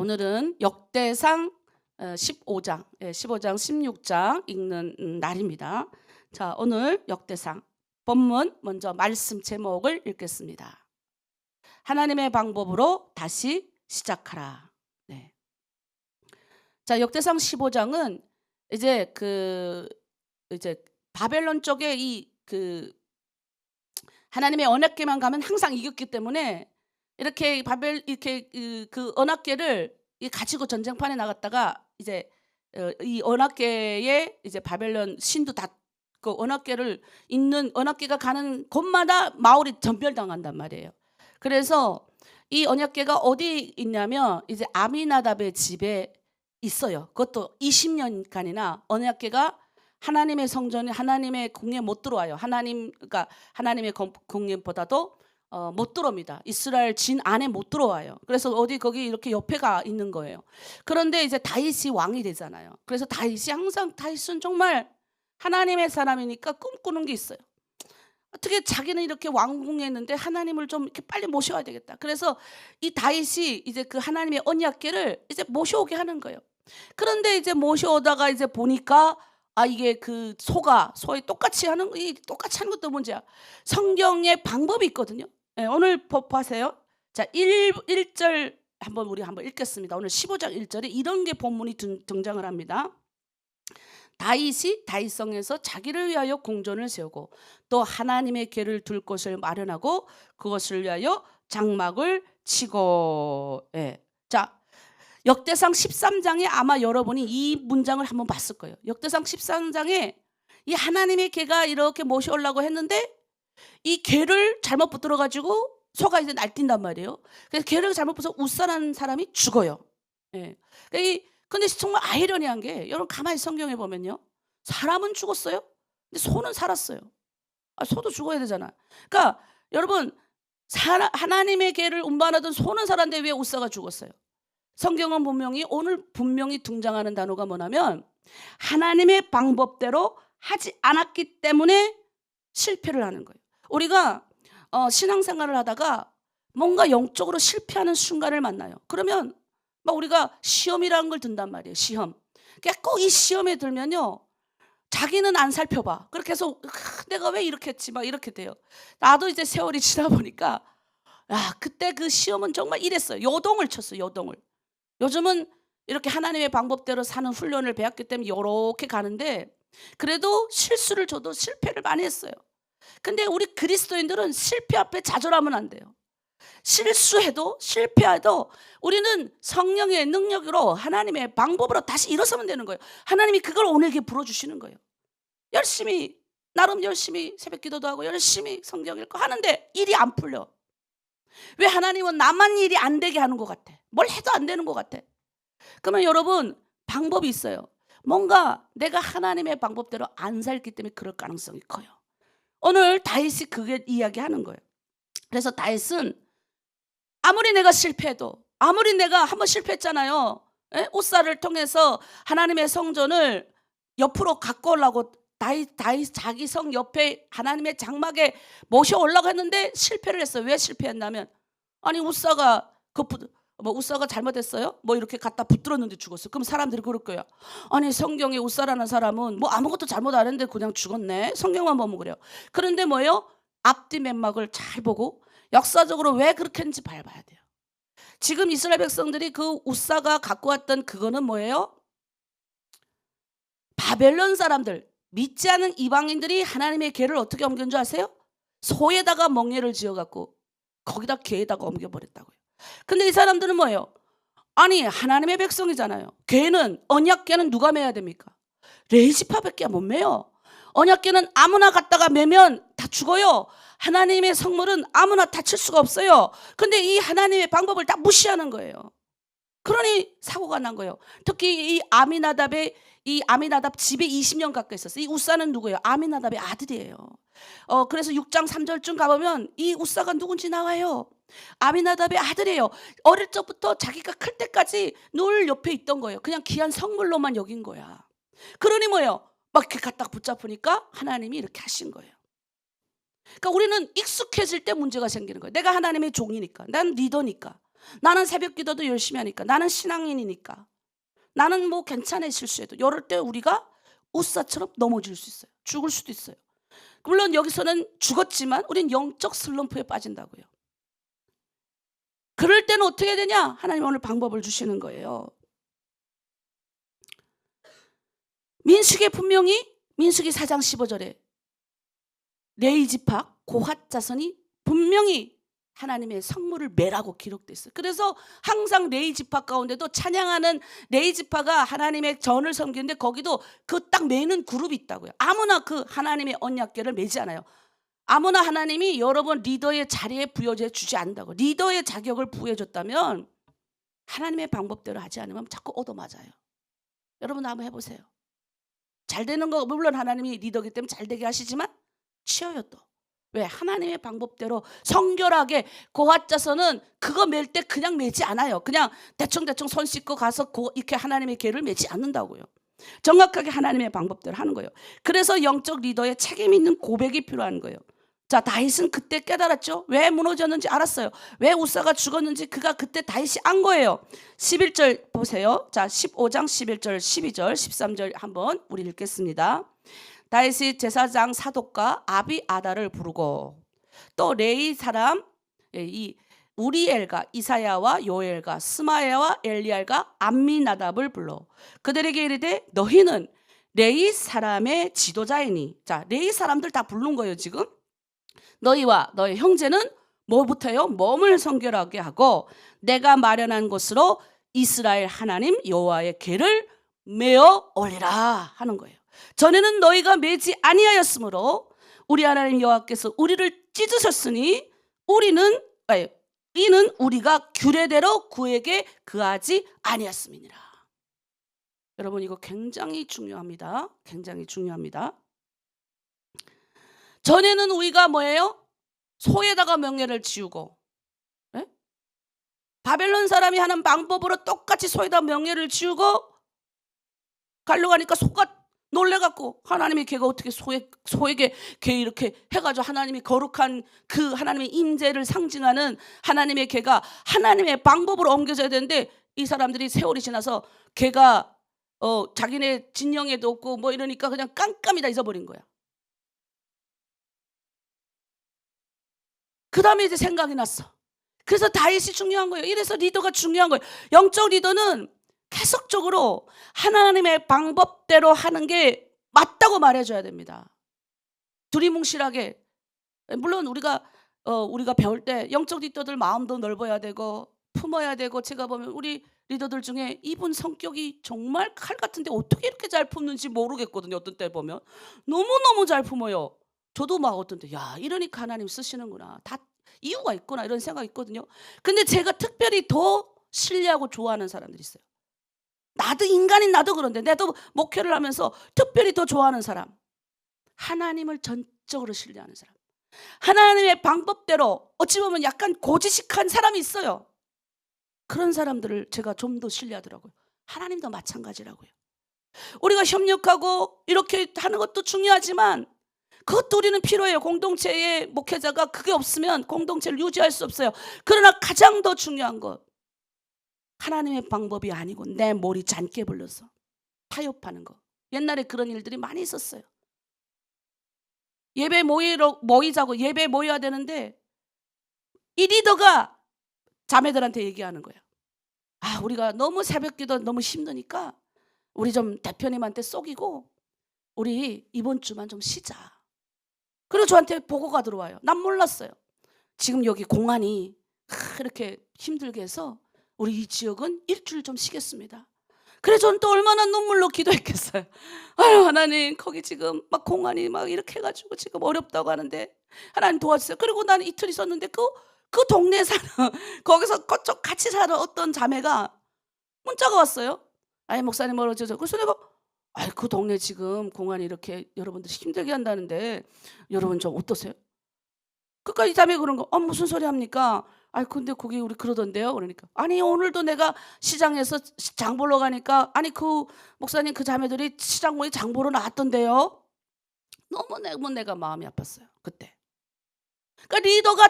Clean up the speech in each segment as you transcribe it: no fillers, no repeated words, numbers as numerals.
오늘은 역대상 15장, 15장, 16장 읽는 날입니다. 자, 오늘 역대상 본문 먼저 말씀 제목을 읽겠습니다. 하나님의 방법으로 다시 시작하라. 네. 자, 역대상 15장은 이제 바벨론 쪽에 하나님의 언약궤만 가면 항상 이겼기 때문에 이렇게 그 언약궤를 가지고 전쟁판에 나갔다가 이제 이 언약궤에 이제 바벨론 신도 다 그 언약궤를 있는 언약궤가 가는 곳마다 마을이 전멸당한단 말이에요. 그래서 이 언약궤가 어디 있냐면 이제 아미나답의 집에 있어요. 그것도 20년간이나 언약궤가 하나님의 성전에 하나님의 궁에 못 들어와요. 그러니까 하나님의 궁보다도 못 들어옵니다. 이스라엘 진 안에 못 들어와요. 그래서 거기 이렇게 옆에가 있는 거예요. 그런데 이제 다윗이 왕이 되잖아요. 그래서 다윗은 정말 하나님의 사람이니까 꿈꾸는 게 있어요. 어떻게 자기는 이렇게 왕궁에 있는데 하나님을 좀 이렇게 빨리 모셔야 되겠다. 그래서 이 다윗이 이제 그 하나님의 언약궤를 이제 모셔오게 하는 거예요. 그런데 이제 모셔오다가 이제 보니까 이게 그 소에 똑같이 하는 것도 문제야. 성경에 방법이 있거든요. 네, 오늘 보세요. 자, 1절 우리 한번 읽겠습니다. 오늘 15장 1절에 이런 게 본문이 등장을 합니다. 다윗이 다윗성에서 자기를 위하여 궁전을 세우고 또 하나님의 궤를 둘 곳을 마련하고 그것을 위하여 장막을 치고. 예. 자, 역대상 13장에 아마 여러분이 이 문장을 한번 봤을 거예요. 역대상 13장에 이 하나님의 궤가 이렇게 모셔오려고 했는데 이 궤를 잘못 붙들어가지고 소가 이제 날뛴단 말이에요. 그래서 궤를 잘못 붙여서 웃사라는 사람이 죽어요. 예. 근데 정말 아이러니한 게 여러분 가만히 성경에 보면요. 사람은 죽었어요. 근데 소는 살았어요. 소도 죽어야 되잖아. 그러니까 여러분 하나님의 궤를 운반하던 소는 살았는데 왜 웃사가 죽었어요? 성경은 오늘 분명히 등장하는 단어가 뭐냐면 하나님의 방법대로 하지 않았기 때문에 실패를 하는 거예요. 우리가 신앙생활을 하다가 뭔가 영적으로 실패하는 순간을 만나요. 그러면 막 우리가 시험이라는 걸 든단 말이에요. 시험. 그러니까 꼭 이 시험에 들면요. 자기는 안 살펴봐. 그렇게 해서 내가 왜 이렇게 했지? 막 이렇게 돼요. 나도 이제 세월이 지나 보니까 그때 그 시험은 정말 이랬어요. 요동을 쳤어요. 요동을. 요즘은 이렇게 하나님의 방법대로 사는 훈련을 배웠기 때문에 이렇게 가는데 그래도 실수를 저도 실패를 많이 했어요. 근데 우리 그리스도인들은 실패 앞에 좌절하면 안 돼요. 실패해도 우리는 성령의 능력으로 하나님의 방법으로 다시 일어서면 되는 거예요. 하나님이 그걸 오늘게 불어주시는 거예요. 나름 열심히 새벽 기도도 하고 열심히 성경 읽고 하는데 일이 안 풀려. 왜 하나님은 나만 일이 안 되게 하는 것 같아? 뭘 해도 안 되는 것 같아. 그러면 여러분 방법이 있어요. 뭔가 내가 하나님의 방법대로 안 살기 때문에 그럴 가능성이 커요. 오늘 다윗이 그게 이야기하는 거예요. 그래서 다윗은 아무리 내가 실패해도 아무리 내가 한번 실패했잖아요. 웃사를 통해서 하나님의 성전을 옆으로 갖고 오려고 다윗 자기 성 옆에 하나님의 장막에 모셔오려고 했는데 실패를 했어요. 왜 실패했냐면 웃사가 웃사가 잘못했어요? 이렇게 갖다 붙들었는데 죽었어. 그럼 사람들이 그럴 거예요. 성경에 웃사라는 사람은 아무것도 잘못 안 했는데 그냥 죽었네. 성경만 보면 그래요. 그런데 뭐예요? 앞뒤 맥락을 잘 보고 역사적으로 왜 그렇게 했는지 봐야 돼요. 지금 이스라엘 백성들이 그 웃사가 갖고 왔던 그거는 뭐예요? 바벨론 사람들, 믿지 않은 이방인들이 하나님의 궤를 어떻게 옮긴 줄 아세요? 소에다가 멍에를 지어갖고 거기다 궤에다가 옮겨버렸다고요. 근데 이 사람들은 뭐예요? 하나님의 백성이잖아요. 언약궤는 누가 매야 됩니까? 레위지파밖에 못 매요. 언약궤는 아무나 갖다가 매면 다 죽어요. 하나님의 성물은 아무나 다칠 수가 없어요. 근데 이 하나님의 방법을 다 무시하는 거예요. 그러니 사고가 난 거예요. 특히 이 아미나답 집에 20년 가까이 있었어요. 이 웃사는 누구예요? 아미나답의 아들이에요. 그래서 6장 3절쯤 가보면 이 웃사가 누군지 나와요. 아미나답의 아들이에요. 어릴 적부터 자기가 클 때까지 늘 옆에 있던 거예요. 그냥 귀한 성물로만 여긴 거야. 그러니 뭐예요? 막 이렇게 갖다 붙잡으니까 하나님이 이렇게 하신 거예요. 그러니까 우리는 익숙해질 때 문제가 생기는 거예요. 내가 하나님의 종이니까, 난 리더니까. 나는 새벽 기도도 열심히 하니까, 나는 신앙인이니까, 나는 뭐 괜찮아 실수해도. 이럴 때 우리가 우사처럼 넘어질 수 있어요. 죽을 수도 있어요. 물론 여기서는 죽었지만 우린 영적 슬럼프에 빠진다고요. 그럴 때는 어떻게 해야 되냐? 하나님 오늘 방법을 주시는 거예요. 민수기에 분명히 민수기 4장 15절에 레위 지파 고핫 자손이 분명히 하나님의 성물을 매라고 기록돼 있어요. 그래서 항상 레위 지파 가운데도 찬양하는 레위 지파가 하나님의 전을 섬기는데 거기도 그 딱 매는 그룹이 있다고요. 아무나 그 하나님의 언약궤를 매지 않아요. 아무나 하나님이 여러분 리더의 자리에 부여해 주지 않는다고. 리더의 자격을 부여해줬다면 하나님의 방법대로 하지 않으면 자꾸 얻어맞아요. 여러분 한번 해보세요. 잘 되는 거 물론 하나님이 리더기 때문에 잘 되게 하시지만 치여요 또. 왜? 하나님의 방법대로 성결하게. 고핫 자손은 그거 맬 때 그냥 매지 않아요. 그냥 대충 손 씻고 가서 이렇게 하나님의 궤를 매지 않는다고요. 정확하게 하나님의 방법대로 하는 거예요. 그래서 영적 리더의 책임 있는 고백이 필요한 거예요. 자, 다윗은 그때 깨달았죠. 왜 무너졌는지 알았어요. 왜 우사가 죽었는지 그가 그때 다윗이 안 거예요. 11절 보세요. 자, 15장 11절 12절 13절 한번 우리 읽겠습니다. 다윗이 제사장 사독과 아비아다를 부르고 또 레위 사람 이 우리엘과 이사야와 요엘과 스마야와 엘리알과 암미나답을 불러 그들에게 이르되 너희는 레위 사람의 지도자이니. 자, 레위 사람들 다 부른 거예요 지금. 너희와 너희 형제는 뭐부터요? 몸을 성결하게 하고 내가 마련한 곳으로 이스라엘 하나님 여호와의 궤를 메어 올리라 하는 거예요. 전에는 너희가 매지 아니하였으므로 우리 하나님 여호와께서 우리를 찢으셨으니 이는 우리가 규례대로 그에게 그하지 아니하였음이니라. 여러분 이거 굉장히 중요합니다. 굉장히 중요합니다. 전에는 우리가 뭐예요? 소에다가 명예를 지우고, 네? 바벨론 사람이 하는 방법으로 똑같이 소에다 명예를 지우고 가려고 하니까 소가 놀래갖고 하나님의 궤가 어떻게 소에게 궤 이렇게 해가지고 하나님이 거룩한 그 하나님의 임재를 상징하는 하나님의 궤가 하나님의 방법으로 옮겨져야 되는데 이 사람들이 세월이 지나서 궤가 자기네 진영에도 없고 뭐 이러니까 그냥 깜깜이 다 잊어버린 거야. 그 다음에 이제 생각이 났어. 그래서 다윗이 중요한 거예요. 이래서 리더가 중요한 거예요. 영적 리더는 계속적으로 하나님의 방법대로 하는 게 맞다고 말해줘야 됩니다. 두리뭉실하게. 물론 우리가 배울 때 영적 리더들 마음도 넓어야 되고 품어야 되고, 제가 보면 우리 리더들 중에 이분 성격이 정말 칼 같은데 어떻게 이렇게 잘 품는지 모르겠거든요. 어떤 때 보면 너무너무 잘 품어요. 저도 막 어떤 때 야 이러니까 하나님 쓰시는구나, 다 이유가 있구나 이런 생각이 있거든요. 근데 제가 특별히 더 신뢰하고 좋아하는 사람들이 있어요. 나도 인간인 나도 그런데 나도 목회를 하면서 특별히 더 좋아하는 사람, 하나님을 전적으로 신뢰하는 사람, 하나님의 방법대로 어찌 보면 약간 고지식한 사람이 있어요. 그런 사람들을 제가 좀 더 신뢰하더라고요. 하나님도 마찬가지라고요. 우리가 협력하고 이렇게 하는 것도 중요하지만 그것도 우리는 필요해요. 공동체의 목회자가 그게 없으면 공동체를 유지할 수 없어요. 그러나 가장 더 중요한 것, 하나님의 방법이 아니고 내 머리 잔깨 불러서 타협하는 거. 옛날에 그런 일들이 많이 있었어요. 예배 모이자고 예배 모여야 되는데 이 리더가 자매들한테 얘기하는 거예요. 아, 우리가 너무 새벽기도 너무 힘드니까 우리 좀 대표님한테 쏘기고 우리 이번 주만 좀 쉬자. 그리고 저한테 보고가 들어와요. 난 몰랐어요. 지금 여기 공안이 이렇게 힘들게 해서 우리 이 지역은 일주일 좀 쉬겠습니다. 그래서 저는 또 얼마나 눈물로 기도했겠어요. 아유 하나님, 거기 지금 막 공안이 막 이렇게 해가지고 지금 어렵다고 하는데 하나님 도와주세요. 그리고 나는 이틀 있었는데 그 동네에 사는 거기서 그쪽 같이 사는 어떤 자매가 문자가 왔어요. 아니 목사님 어쩌죠. 그래서 내가 그 동네 지금 공안이 이렇게 여러분들 힘들게 한다는데 여러분 좀 어떠세요? 그러니까 이 자매가 그런 거 무슨 소리 합니까? 근데 거기 우리 그러던데요. 그러니까 아니 오늘도 내가 시장에서 장 보러 가니까 아니 그 목사님 그 자매들이 시장 모에 장 보러 나왔던데요. 너무 내가 마음이 아팠어요 그때. 그러니까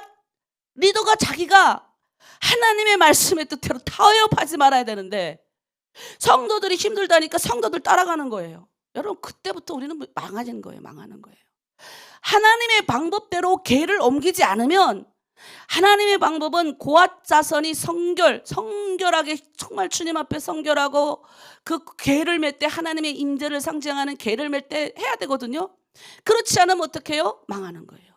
리더가 자기가 하나님의 말씀의 뜻대로 타협하지 말아야 되는데 성도들이 힘들다니까 성도들 따라가는 거예요. 여러분 그때부터 우리는 망하는 거예요. 망하는 거예요. 하나님의 방법대로 계를 옮기지 않으면 하나님의 방법은 고앗 자손이 성결하게 정말 주님 앞에 성결하고 그 계를 맺 때 하나님의 임재를 상징하는 계를 맺 때 해야 되거든요. 그렇지 않으면 어떻게 해요? 망하는 거예요.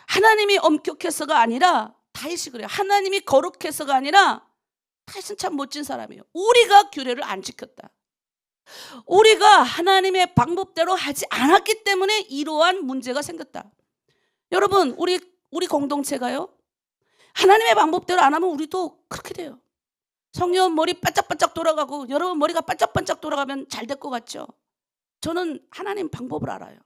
하나님이 엄격해서가 아니라 다윗이 그래요. 하나님이 거룩해서가 아니라 다윗은 참 멋진 사람이에요. 우리가 규례를 안 지켰다. 우리가 하나님의 방법대로 하지 않았기 때문에 이러한 문제가 생겼다. 여러분 우리 공동체가요 하나님의 방법대로 안 하면 우리도 그렇게 돼요. 성령 머리 반짝반짝 돌아가고 여러분 머리가 반짝반짝 돌아가면 잘 될 것 같죠? 저는 하나님 방법을 알아요.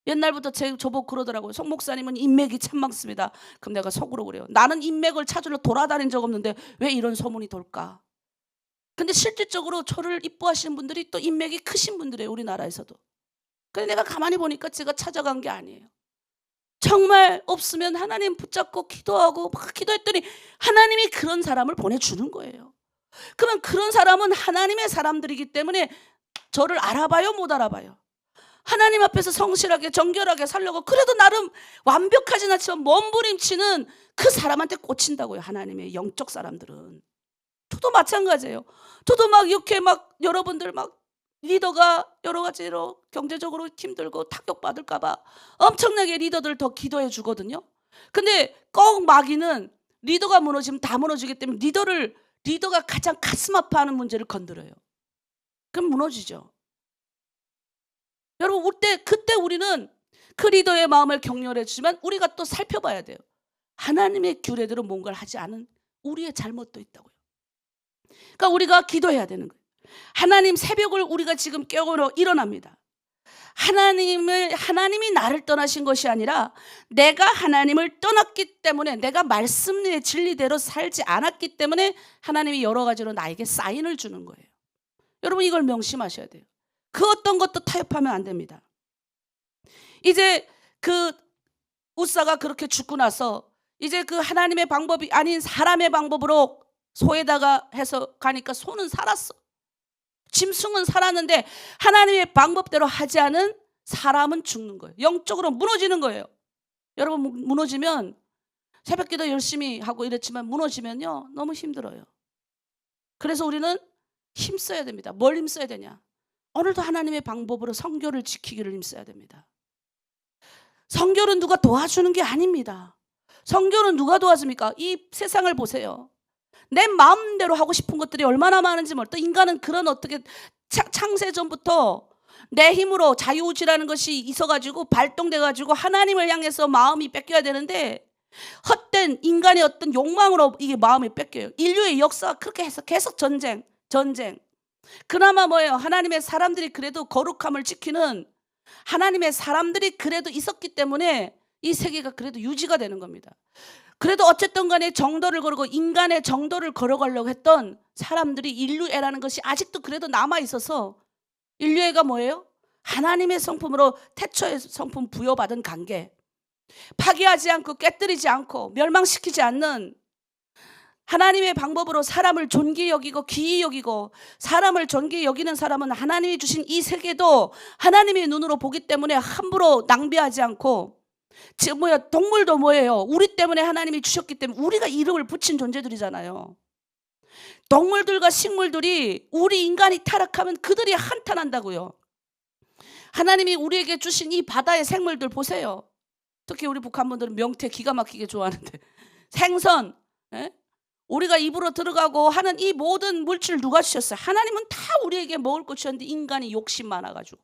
옛날부터 저보고 그러더라고요. 송 목사님은 인맥이 참 많습니다. 그럼 내가 속으로 그래요. 나는 인맥을 찾으러 돌아다닌 적 없는데 왜 이런 소문이 돌까? 근데 실질적으로 저를 이뻐하시는 분들이 또 인맥이 크신 분들이에요. 우리나라에서도. 근데 내가 가만히 보니까 제가 찾아간 게 아니에요. 정말 없으면 하나님 붙잡고 기도하고 막 기도했더니 하나님이 그런 사람을 보내주는 거예요. 그러면 그런 사람은 하나님의 사람들이기 때문에 저를 알아봐요 못 알아봐요? 하나님 앞에서 성실하게 정결하게 살려고 그래도 나름 완벽하진 않지만 몸부림치는 그 사람한테 꽂힌다고요. 하나님의 영적 사람들은. 저도 마찬가지예요. 저도 막 이렇게 막 여러분들 막 리더가 여러 가지로 경제적으로 힘들고 타격받을까 봐 엄청나게 리더들 더 기도해 주거든요. 근데 꼭 마귀는 리더가 무너지면 다 무너지기 때문에 리더가 가장 가슴 아파하는 문제를 건드려요. 그럼 무너지죠. 여러분 그때 우리는 그 리더의 마음을 격려해 주지만 우리가 또 살펴봐야 돼요. 하나님의 규례대로 뭔가를 하지 않은 우리의 잘못도 있다고요. 그러니까 우리가 기도해야 되는 거예요. 하나님 새벽을 우리가 지금 깨우러 일어납니다. 하나님이 나를 떠나신 것이 아니라 내가 하나님을 떠났기 때문에 내가 말씀의 진리대로 살지 않았기 때문에 하나님이 여러 가지로 나에게 사인을 주는 거예요. 여러분 이걸 명심하셔야 돼요. 그 어떤 것도 타협하면 안 됩니다. 이제 그 우사가 그렇게 죽고 나서 이제 그 하나님의 방법이 아닌 사람의 방법으로 소에다가 해서 가니까 소는 살았어. 짐승은 살았는데 하나님의 방법대로 하지 않은 사람은 죽는 거예요. 영적으로 무너지는 거예요. 여러분 무너지면 새벽기도 열심히 하고 이랬지만 무너지면요 너무 힘들어요. 그래서 우리는 힘써야 됩니다. 뭘 힘써야 되냐? 오늘도 하나님의 방법으로 성결을 지키기를 힘써야 됩니다. 성결은 누가 도와주는 게 아닙니다. 성결은 누가 도와줍니까? 이 세상을 보세요. 내 마음대로 하고 싶은 것들이 얼마나 많은지 몰라. 또 인간은 그런 어떻게 창세 전부터 내 힘으로 자유의지라는 것이 있어가지고 발동돼가지고 하나님을 향해서 마음이 뺏겨야 되는데 헛된 인간의 어떤 욕망으로 이게 마음이 뺏겨요. 인류의 역사가 그렇게 해서 계속 전쟁. 그나마 뭐예요? 하나님의 사람들이 그래도 거룩함을 지키는 하나님의 사람들이 그래도 있었기 때문에 이 세계가 그래도 유지가 되는 겁니다. 그래도 어쨌든 간에 정도를 걸고 인간의 정도를 걸어가려고 했던 사람들이 인류애라는 것이 아직도 그래도 남아있어서 인류애가 뭐예요? 하나님의 성품으로 태초의 성품 부여받은 관계, 파괴하지 않고 깨뜨리지 않고 멸망시키지 않는 하나님의 방법으로 사람을 존귀히 여기고 귀히 여기고 사람을 존귀히 여기는 사람은 하나님이 주신 이 세계도 하나님의 눈으로 보기 때문에 함부로 낭비하지 않고 동물도 뭐예요? 우리 때문에 하나님이 주셨기 때문에 우리가 이름을 붙인 존재들이잖아요. 동물들과 식물들이 우리 인간이 타락하면 그들이 한탄한다고요. 하나님이 우리에게 주신 이 바다의 생물들 보세요. 특히 우리 북한분들은 명태 기가 막히게 좋아하는데 생선, 우리가 입으로 들어가고 하는 이 모든 물질 누가 주셨어요? 하나님은 다 우리에게 먹을 것 주셨는데 인간이 욕심 많아가지고.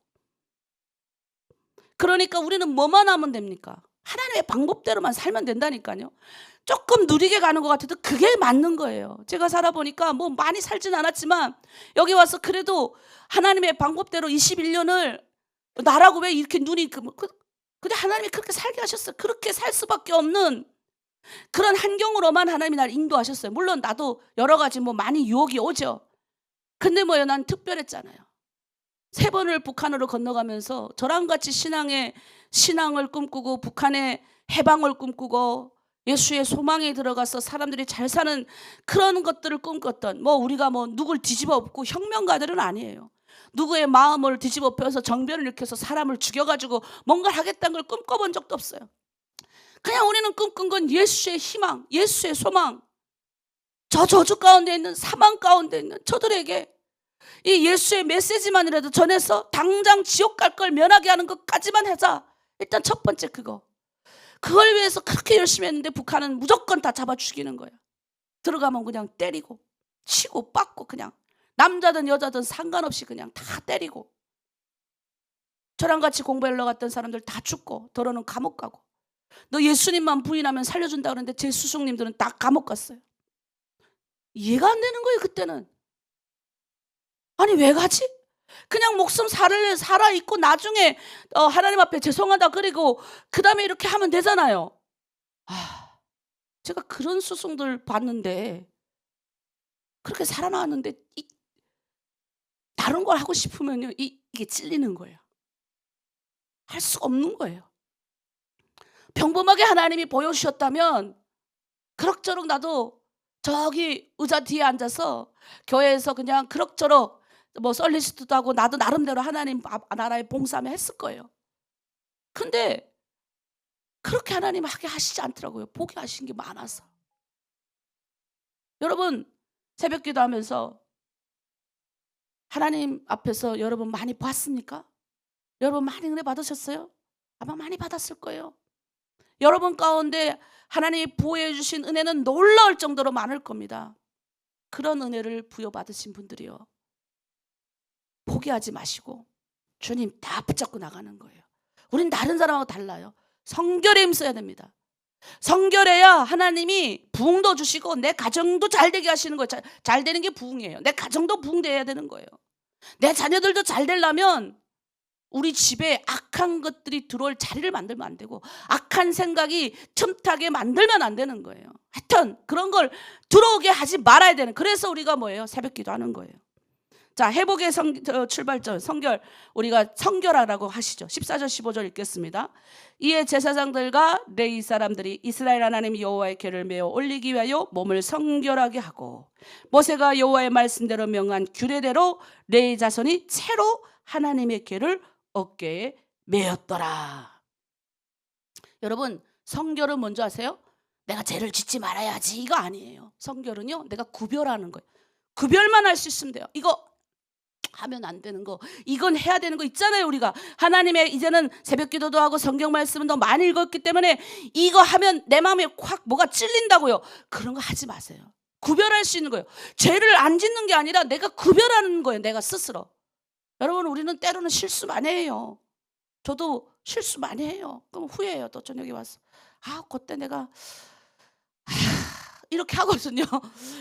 그러니까 우리는 뭐만 하면 됩니까? 하나님의 방법대로만 살면 된다니까요. 조금 느리게 가는 것 같아도 그게 맞는 거예요. 제가 살아보니까 뭐 많이 살진 않았지만 여기 와서 그래도 하나님의 방법대로 21년을 나라고 왜 이렇게 눈이 근데 하나님이 그렇게 살게 하셨어요. 그렇게 살 수밖에 없는 그런 환경으로만 하나님이 나를 인도하셨어요. 물론 나도 여러 가지 뭐 많이 유혹이 오죠. 근데 뭐예요? 난 특별했잖아요. 3번을 북한으로 건너가면서 저랑 같이 신앙을 꿈꾸고 북한의 해방을 꿈꾸고 예수의 소망에 들어가서 사람들이 잘 사는 그런 것들을 꿈꿨던, 우리가 누굴 뒤집어 엎고 혁명가들은 아니에요. 누구의 마음을 뒤집어 엎어서 정변을 일으켜서 사람을 죽여가지고 뭔가를 하겠다는 걸 꿈꿔본 적도 없어요. 그냥 우리는 꿈꾼 건 예수의 희망, 예수의 소망. 저 저주 가운데 있는, 사망 가운데 있는 저들에게 이 예수의 메시지만이라도 전해서 당장 지옥 갈 걸 면하게 하는 것까지만 하자. 일단 첫 번째 그걸 위해서 그렇게 열심히 했는데 북한은 무조건 다 잡아 죽이는 거야. 들어가면 그냥 때리고 치고 빻고, 그냥 남자든 여자든 상관없이 그냥 다 때리고, 저랑 같이 공부하러 갔던 사람들 다 죽고, 더러는 감옥 가고. 너 예수님만 부인하면 살려준다 그러는데 제 스승님들은 다 감옥 갔어요. 이해가 안 되는 거예요. 그때는 아니 왜 가지? 그냥 목숨 살아있고 나중에 하나님 앞에 죄송하다 그리고 그 다음에 이렇게 하면 되잖아요. 제가 그런 스승들 봤는데, 그렇게 살아나왔는데 다른 걸 하고 싶으면요 이게 찔리는 거예요. 할 수가 없는 거예요. 평범하게 하나님이 보여주셨다면 그럭저럭 나도 저기 의자 뒤에 앉아서 교회에서 그냥 그럭저럭 썰리스트도 하고 나도 나름대로 하나님 나라에 봉사하며 했을 거예요. 근데 그렇게 하나님 하게 하시지 않더라고요. 보게 하신 게 많아서. 여러분 새벽 기도하면서 하나님 앞에서 여러분 많이 봤습니까? 여러분 많이 은혜 받으셨어요? 아마 많이 받았을 거예요. 여러분 가운데 하나님이 부어해 주신 은혜는 놀라울 정도로 많을 겁니다. 그런 은혜를 부여받으신 분들이요, 포기하지 마시고 주님 다 붙잡고 나가는 거예요. 우린 다른 사람하고 달라요. 성결에 힘써야 됩니다. 성결해야 하나님이 부흥도 주시고 내 가정도 잘 되게 하시는 거예요. 잘 되는 게 부흥이에요. 내 가정도 부흥돼야 되는 거예요. 내 자녀들도 잘 되려면 우리 집에 악한 것들이 들어올 자리를 만들면 안 되고, 악한 생각이 틈타게 만들면 안 되는 거예요. 하여튼 그런 걸 들어오게 하지 말아야 되는, 그래서 우리가 새벽 기도하는 거예요. 자, 회복의 출발점 성결, 우리가 성결하라고 하시죠. 14절 15절 읽겠습니다. 이에 제사장들과 레위 사람들이 이스라엘 하나님 여호와의 궤를 메어 올리기 위하여 몸을 성결하게 하고, 모세가 여호와의 말씀대로 명한 규례대로 레위 자손이 채로 하나님의 궤를 어깨에 메었더라. 여러분 성결은 뭔지 아세요? 내가 죄를 짓지 말아야지 이거 아니에요. 성결은요 내가 구별하는 거예요. 구별만 할 수 있으면 돼요. 이거 하면 안 되는 거, 이건 해야 되는 거 있잖아요. 우리가 하나님의 이제는 새벽 기도도 하고 성경 말씀은 더 많이 읽었기 때문에 이거 하면 내 마음에 확 뭐가 찔린다고요. 그런 거 하지 마세요. 구별할 수 있는 거예요. 죄를 안 짓는 게 아니라 내가 구별하는 거예요. 내가 스스로. 여러분 우리는 때로는 실수 많이 해요. 저도 실수 많이 해요. 그럼 후회해요. 또 저녁에 와서 그때 내가 이렇게 하거든요.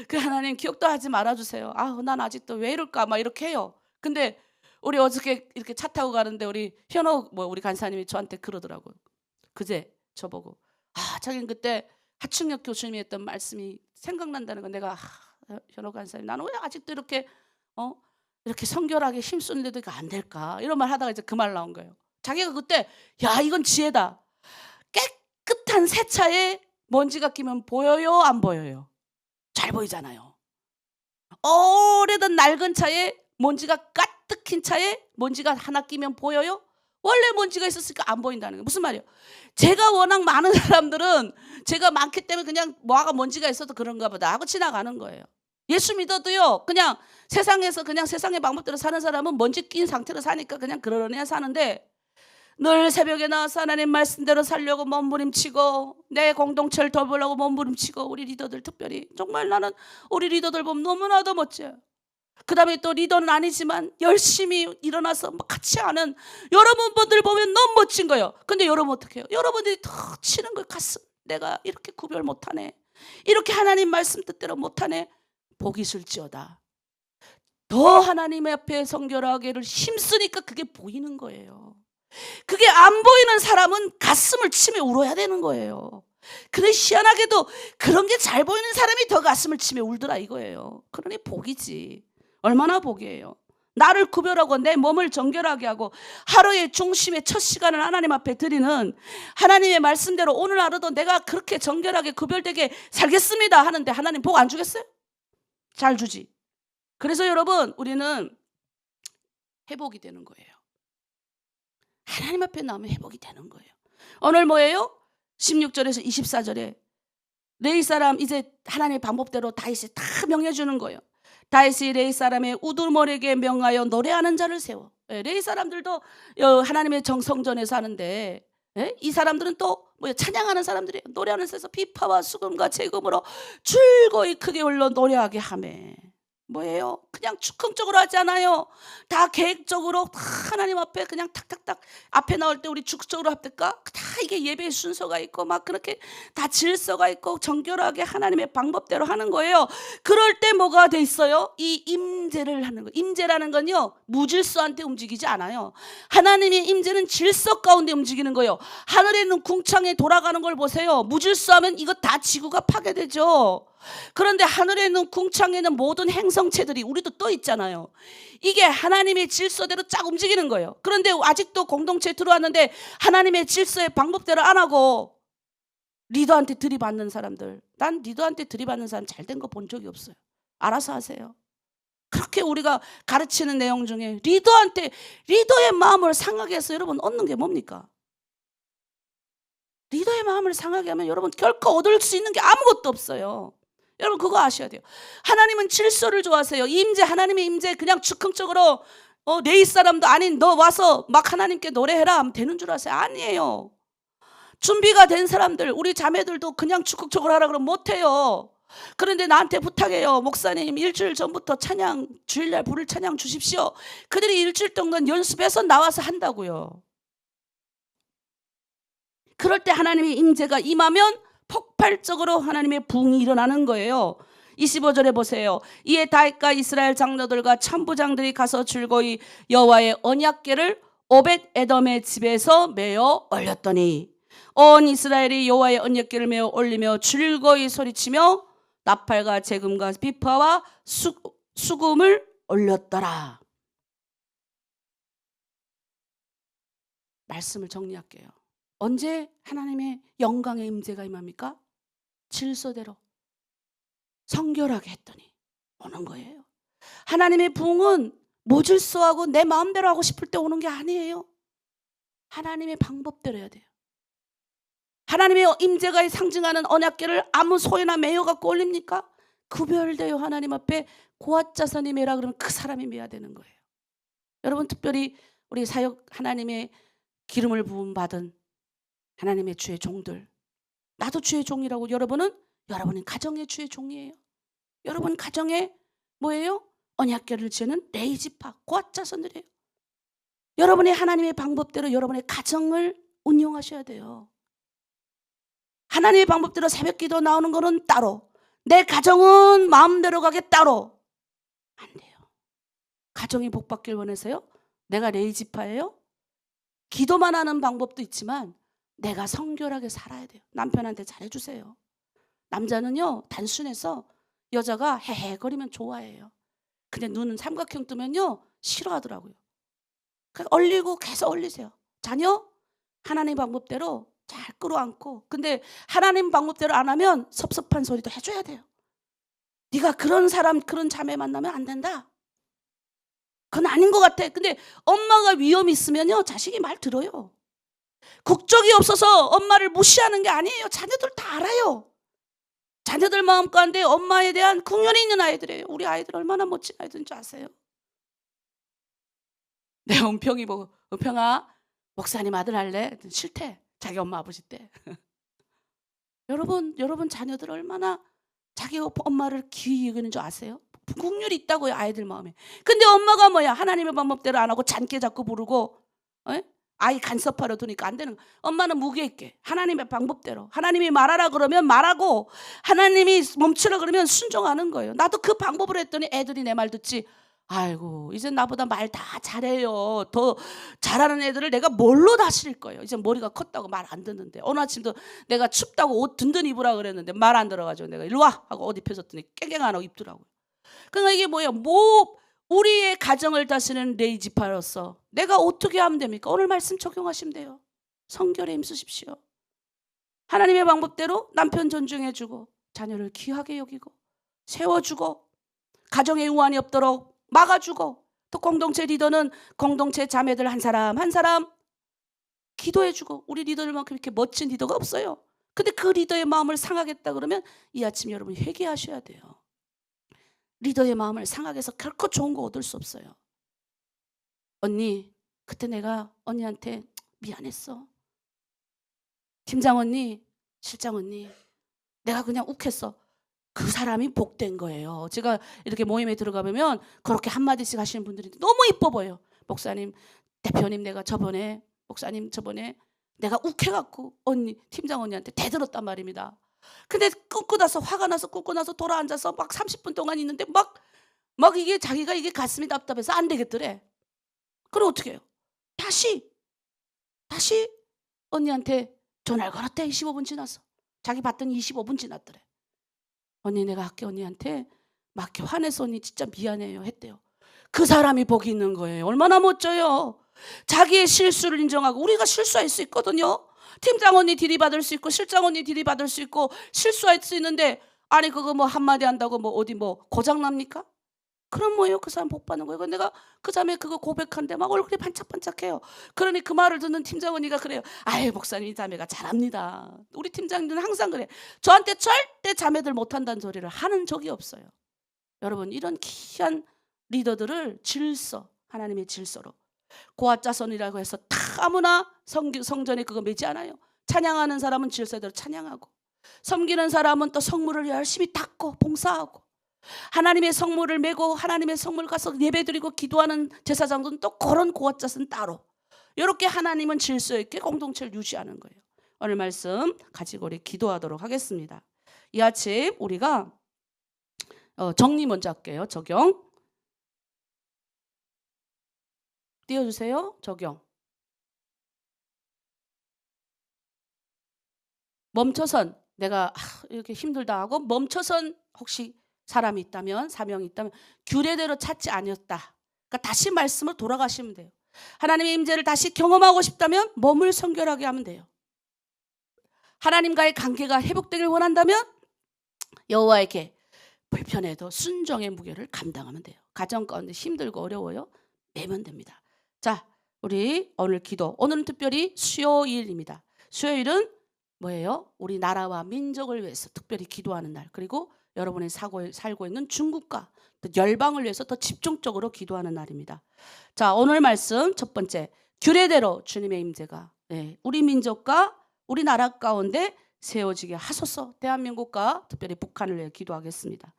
그 하나님 기억도 하지 말아주세요. 난 아직도 왜 이럴까 막 이렇게 해요. 근데 우리 어저께 이렇게 차 타고 가는데 우리 현옥 우리 간사님이 저한테 그러더라고요. 그제 저보고 자기는 그때 하충역 교수님이 했던 말씀이 생각난다는 거. 내가 현옥 간사님 나는 왜 아직도 이렇게 성결하게 힘쓰는데도 이거 안 될까 이런 말 하다가 이제 그 말 나온 거예요. 자기가 그때 이건 지혜다. 깨끗한 새 차에 먼지가 끼면 보여요 안 보여요? 잘 보이잖아요. 오래된 낡은 차에 먼지가 가득 낀 차에 먼지가 하나 끼면 보여요? 원래 먼지가 있었으니까 안 보인다는 거예요. 무슨 말이에요? 제가 워낙 많은 사람들은 제가 많기 때문에 그냥 뭐가 먼지가 있어도 그런가 보다 하고 지나가는 거예요. 예수 믿어도요 그냥 세상에서 그냥 세상의 방법대로 사는 사람은 먼지 낀 상태로 사니까 그냥 그러려니 사는데, 늘 새벽에 나와서 하나님 말씀대로 살려고 몸부림치고 내 공동체를 돌보려고 몸부림치고, 우리 리더들 특별히 정말 나는 우리 리더들 보면 너무나도 멋져요. 그 다음에 또 리더는 아니지만 열심히 일어나서 같이 하는 여러분들 보면 너무 멋진 거예요. 근데 여러분 어떻게 해요? 여러분들이 더 치는 거예요. 가슴, 내가 이렇게 구별 못하네, 이렇게 하나님 말씀 뜻대로 못하네. 보기 싫지어다. 더 하나님 앞에 성결하게를 힘쓰니까 그게 보이는 거예요. 그게 안 보이는 사람은 가슴을 치며 울어야 되는 거예요. 근데 희한하게도 그런 게 잘 보이는 사람이 더 가슴을 치며 울더라 이거예요. 그러니 복이지. 얼마나 복이에요. 나를 구별하고 내 몸을 정결하게 하고 하루의 중심의 첫 시간을 하나님 앞에 드리는 하나님의 말씀대로 오늘 하루도 내가 그렇게 정결하게 구별되게 살겠습니다 하는데 하나님 복 안 주겠어요? 잘 주지. 그래서 여러분 우리는 회복이 되는 거예요. 하나님 앞에 나오면 회복이 되는 거예요. 오늘 뭐예요? 16절에서 24절에 레위 사람 이제 하나님의 방법대로 다윗이 다 명해 주는 거예요. 다윗이 레위 사람의 우두머리에게 명하여 노래하는 자를 세워. 레위 사람들도 하나님의 정성전에서 하는데 이 사람들은 또 찬양하는 사람들이에요. 노래하는 데서 비파와 수금과 재금으로 즐거이 크게 울러 노래하게 하매. 뭐예요? 그냥 즉흥적으로 하지 않아요. 다 계획적으로 다 하나님 앞에 그냥 탁탁탁 앞에 나올 때 우리 즉흥적으로 합니까? 다 이게 예배의 순서가 있고 막 그렇게 다 질서가 있고 정결하게 하나님의 방법대로 하는 거예요. 그럴 때 뭐가 돼 있어요? 이 임재를 하는 거예요. 임재라는 건요 무질서한테 움직이지 않아요. 하나님의 임재는 질서 가운데 움직이는 거예요. 하늘에 있는 궁창에 돌아가는 걸 보세요. 무질서하면 이거 다 지구가 파괴되죠. 그런데 하늘에 있는 궁창에는 모든 행성체들이 우리도 떠 있잖아요. 이게 하나님의 질서대로 쫙 움직이는 거예요. 그런데 아직도 공동체에 들어왔는데 하나님의 질서의 방법대로 안 하고 리더한테 들이받는 사람들, 난 리더한테 들이받는 사람 잘된 거 본 적이 없어요. 알아서 하세요. 그렇게 우리가 가르치는 내용 중에 리더의 마음을 상하게 해서 여러분 얻는 게 뭡니까? 리더의 마음을 상하게 하면 여러분 결코 얻을 수 있는 게 아무것도 없어요. 여러분 그거 아셔야 돼요. 하나님은 질서를 좋아하세요. 임재, 하나님의 임재 그냥 즉흥적으로 레위 사람도 아닌 너 와서 막 하나님께 노래해라 하면 되는 줄 아세요? 아니에요. 준비가 된 사람들, 우리 자매들도 그냥 즉흥적으로 하라 그러면 못해요. 그런데 나한테 부탁해요. 목사님 일주일 전부터 찬양 주일날 부를 찬양 주십시오. 그들이 일주일 동안 연습해서 나와서 한다고요. 그럴 때 하나님의 임재가 임하면 폭발적으로 하나님의 부흥이 일어나는 거예요. 25절에 보세요. 이에 다윗과 이스라엘 장로들과 천부장들이 가서 즐거이 여호와의 언약궤를 오벳 에돔의 집에서 메어 올렸더니 온 이스라엘이 여호와의 언약궤를 메어 올리며 즐거이 소리치며 나팔과 재금과 비파와 수금을 올렸더라. 말씀을 정리할게요. 언제 하나님의 영광의 임재가 임합니까? 질서대로 성결하게 했더니 오는 거예요. 하나님의 부흥은 무질서하고 내 마음대로 하고 싶을 때 오는 게 아니에요. 하나님의 방법대로 해야 돼요. 하나님의 임재가 상징하는 언약궤를 아무 소에나 매여 갖고 올립니까? 구별되어 하나님 앞에 고아자선이 매라 그러면 그 사람이 매야 되는 거예요. 여러분 특별히 우리 사역 하나님의 기름을 부음 받은 하나님의 주의 종들, 나도 주의 종이라고. 여러분은 가정의 주의 종이에요. 여러분 가정에 뭐예요? 언약궤를 지는 레위지파 고아자손들이에요. 여러분의 하나님의 방법대로 여러분의 가정을 운영하셔야 돼요. 하나님의 방법대로 새벽기도 나오는 거는 따로, 내 가정은 마음대로 가게 따로 안 돼요. 가정이 복받길 원해서요? 내가 레위지파예요? 기도만 하는 방법도 있지만 내가 성결하게 살아야 돼요. 남편한테 잘해주세요. 남자는요 단순해서 여자가 헤헤거리면 좋아해요. 근데 눈은 삼각형 뜨면요 싫어하더라고요. 그러니까 올리고 계속 올리세요. 자녀 하나님 방법대로 잘 끌어안고, 근데 하나님 방법대로 안 하면 섭섭한 소리도 해줘야 돼요. 네가 그런 사람 그런 자매 만나면 안 된다. 그건 아닌 것 같아. 근데 엄마가 위험이 있으면요 자식이 말 들어요. 국적이 없어서 엄마를 무시하는 게 아니에요. 자녀들 다 알아요. 자녀들 마음 가운데 엄마에 대한 궁연이 있는 아이들이에요. 우리 아이들 얼마나 멋진 아이들인 줄 아세요? 내 은평이 보고 은평아 목사님 아들 할래? 싫대. 자기 엄마 아버지 때. 여러분 자녀들 얼마나 자기 엄마를 귀히 여기는 줄 아세요? 국률이 있다고요 아이들 마음에. 근데 엄마가 뭐야 하나님의 방법대로 안 하고 잔깨 자꾸 부르고 아이 간섭하려 두니까 안 되는 거야. 엄마는 무게 있게 하나님의 방법대로, 하나님이 말하라 그러면 말하고 하나님이 멈추라 그러면 순종하는 거예요. 나도 그 방법으로 했더니 애들이 내 말 듣지. 아이고 이제 나보다 말 다 잘해요. 더 잘하는 애들을 내가 뭘로 다스릴 거예요. 이제 머리가 컸다고 말 안 듣는데, 어느 아침도 내가 춥다고 옷 든든히 입으라 그랬는데 말 안 들어가지고 내가 일로 와 하고 옷 입혀줬더니 깨갱 안 하고 입더라고요. 그러니까 이게 뭐예요? 우리의 가정을 다스리는 레이지파로서 내가 어떻게 하면 됩니까? 오늘 말씀 적용하시면 돼요. 성결에 힘쓰십시오. 하나님의 방법대로 남편 존중해주고 자녀를 귀하게 여기고 세워주고 가정에 우환이 없도록 막아주고 또 공동체 리더는 공동체 자매들 한 사람 한 사람 기도해주고 우리 리더들만큼 이렇게 멋진 리더가 없어요. 근데 그 리더의 마음을 상하겠다 그러면 이 아침 여러분 회개하셔야 돼요. 리더의 마음을 상하게 해서 결코 좋은 거 얻을 수 없어요. 언니, 그때 내가 언니한테 미안했어. 팀장 언니, 실장 언니, 내가 그냥 욱했어. 그 사람이 복된 거예요. 제가 이렇게 모임에 들어가 보면 그렇게 한마디씩 하시는 분들이 너무 이뻐 보여요. 목사님, 대표님, 목사님 저번에 내가 욱해갖고 언니, 팀장 언니한테 대들었단 말입니다. 근데 화가 나서 ቁ고 나서 돌아앉아서 막 30분 동안 있는데 막 이게 자기가 이게 가슴이 답답해서 안 되겠더래. 그럼 어떻게 해요? 다시 언니한테 전화를 걸었대. 25분 지나서. 자기 봤더니 25분 지났더래. 언니, 내가 할게. 언니한테 막 화내서 언니 진짜 미안해요 했대요. 그 사람이 복이 있는 거예요. 얼마나 멋져요. 자기의 실수를 인정하고. 우리가 실수할 수 있거든요. 팀장 언니 들이받을 수 있고 실장 언니 들이받을 수 있고 실수할 수 있는데, 아니 그거 뭐 한마디 한다고 뭐 어디 뭐 고장납니까? 그럼 뭐예요? 그 사람 복 받는 거예요. 내가 그 자매 그거 고백한데 막 얼굴이 반짝반짝해요. 그러니 그 말을 듣는 팀장 언니가 그래요. 아유, 목사님 이 자매가 잘합니다. 우리 팀장님들은 항상 그래. 저한테 절대 자매들 못한다는 소리를 하는 적이 없어요. 여러분, 이런 귀한 리더들을 하나님의 질서로 고아짜선이라고 해서 다 아무나 성전에 그거 매지 않아요. 찬양하는 사람은 질서대로 찬양하고, 섬기는 사람은 또 성물을 열심히 닦고 봉사하고, 하나님의 성물을 메고 하나님의 성물 가서 예배드리고 기도하는 제사장들은 또 그런 고아짜선 따로. 이렇게 하나님은 질서 있게 공동체를 유지하는 거예요. 오늘 말씀 가지고 우리 기도하도록 하겠습니다. 이 아침 우리가 정리 먼저 할게요. 적용 띄워주세요. 적용. 멈춰선, 내가 이렇게 힘들다 하고 멈춰선 혹시 사람이 있다면, 사명이 있다면 규례대로 찾지 아니었다. 그러니까 다시 말씀을 돌아가시면 돼요. 하나님의 임재를 다시 경험하고 싶다면 몸을 성결하게 하면 돼요. 하나님과의 관계가 회복되길 원한다면 여호와에게 불편해도 순종의 무게를 감당하면 돼요. 가정 가운데 힘들고 어려워요? 매면 됩니다. 자, 우리 오늘 기도. 오늘은 특별히 수요일입니다. 수요일은 뭐예요? 우리 나라와 민족을 위해서 특별히 기도하는 날. 그리고 여러분이 살고 있는 중국과 또 열방을 위해서 더 집중적으로 기도하는 날입니다. 자, 오늘 말씀 첫 번째, 규례대로 주님의 임재가 우리 민족과 우리 나라 가운데 세워지게 하소서. 대한민국과 특별히 북한을 위해 기도하겠습니다.